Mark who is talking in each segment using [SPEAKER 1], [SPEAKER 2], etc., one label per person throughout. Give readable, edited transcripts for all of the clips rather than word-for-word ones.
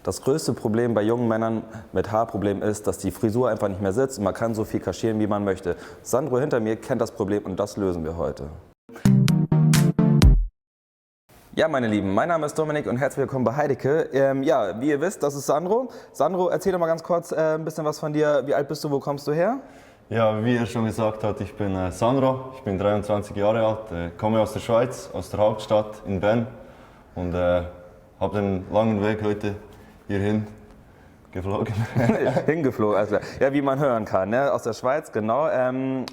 [SPEAKER 1] Das größte Problem bei jungen Männern mit Haarproblemen ist, dass die Frisur einfach nicht mehr sitzt und man kann so viel kaschieren, wie man möchte. Sandro hinter mir kennt das Problem und das lösen wir heute. Ja, meine Lieben, mein Name ist Dominik und herzlich willkommen bei Heydecke. Ja, wie ihr wisst, das ist Sandro. Sandro, erzähl doch mal ganz kurz ein bisschen was von dir. Wie alt bist du, wo kommst du her?
[SPEAKER 2] Ja, wie er schon gesagt hat, ich bin Sandro, ich bin 23 Jahre alt, komme aus der Schweiz, aus der Hauptstadt in Bern und habe den langen Weg heute hierhin geflogen.
[SPEAKER 1] Hingeflogen, also ja, wie man hören kann, ne? Aus der Schweiz, genau.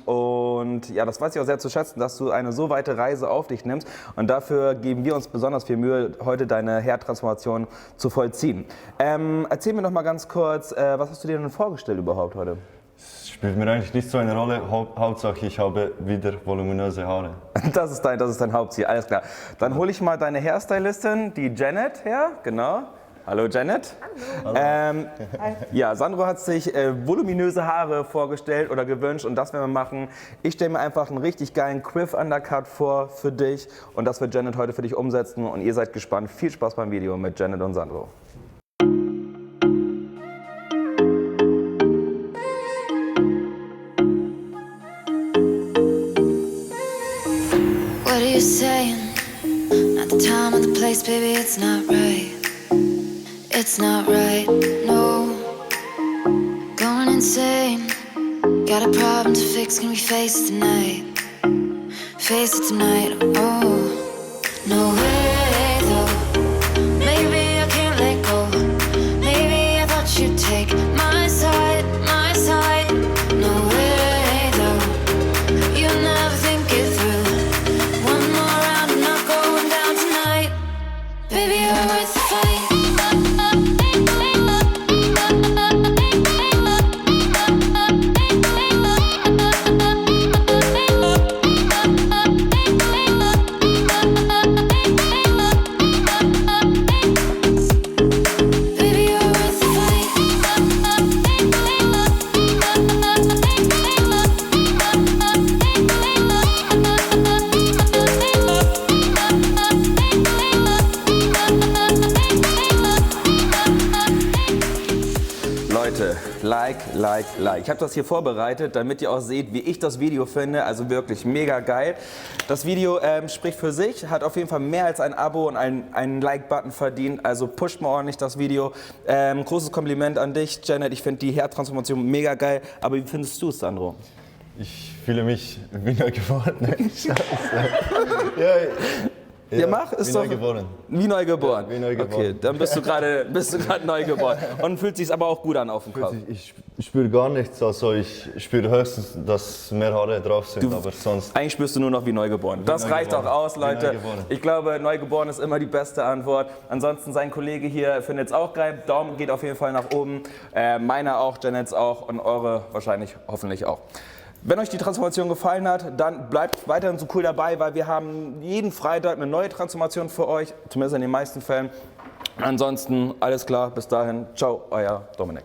[SPEAKER 1] Und ja, das weiß ich auch sehr zu schätzen, dass du eine so weite Reise auf dich nimmst. Und dafür geben wir uns besonders viel Mühe, heute deine Haartransformation zu vollziehen. Erzähl mir noch mal ganz kurz, was hast du dir denn vorgestellt überhaupt heute?
[SPEAKER 2] Es spielt mir eigentlich nicht so eine Rolle, Hauptsache ich habe wieder voluminöse Haare.
[SPEAKER 1] Das ist dein Hauptziel, alles klar. Dann hole ich mal deine Hairstylistin, die Janet, her, genau. Hallo Janet. Hallo. Ja, Sandro hat sich voluminöse Haare vorgestellt oder gewünscht und das werden wir machen. Ich stelle mir einfach einen richtig geilen Quiff Undercut vor für dich und das wird Janet heute für dich umsetzen und ihr seid gespannt. Viel Spaß beim Video mit Janet und Sandro.
[SPEAKER 3] What are you saying? Not the time or the place, baby, it's not right. It's not right, no. Going insane. Got a problem to fix, can we face it tonight? Face it tonight, oh. No way though. Maybe I can't let go. Maybe I thought you'd take my side, my side. No way though. You'll never think it through. One more round, I'm not going down tonight. Baby, you're worth the fight.
[SPEAKER 1] Like. Ich habe das hier vorbereitet, damit ihr auch seht, wie ich das Video finde. Also wirklich mega geil. Das Video spricht für sich, hat auf jeden Fall mehr als ein Abo und einen Like-Button verdient. Also pusht mal ordentlich das Video. Großes Kompliment an dich, Janet. Ich finde die Haartransformation mega geil. Aber wie findest du es, Sandro?
[SPEAKER 2] Ich fühle mich wie neu geboren.
[SPEAKER 1] Ja, mach, ist doch
[SPEAKER 2] neu geboren.
[SPEAKER 1] Wie neu geboren.
[SPEAKER 2] Ja, wie neu geboren.
[SPEAKER 1] Okay, dann bist du gerade neu geboren. Und fühlt sich aber auch gut an auf dem Kopf.
[SPEAKER 2] Ich spüre gar nichts, also ich spüre höchstens, dass mehr Haare drauf sind, aber sonst...
[SPEAKER 1] Eigentlich spürst du nur noch wie neugeboren. Das reicht auch aus, Leute. Ich glaube, neugeboren ist immer die beste Antwort. Ansonsten sein Kollege hier findet es auch geil. Daumen geht auf jeden Fall nach oben. Meiner auch, Janets auch und eure wahrscheinlich, hoffentlich auch. Wenn euch die Transformation gefallen hat, dann bleibt weiterhin so cool dabei, weil wir haben jeden Freitag eine neue Transformation für euch, zumindest in den meisten Fällen. Ansonsten alles klar, bis dahin, ciao, euer Dominik.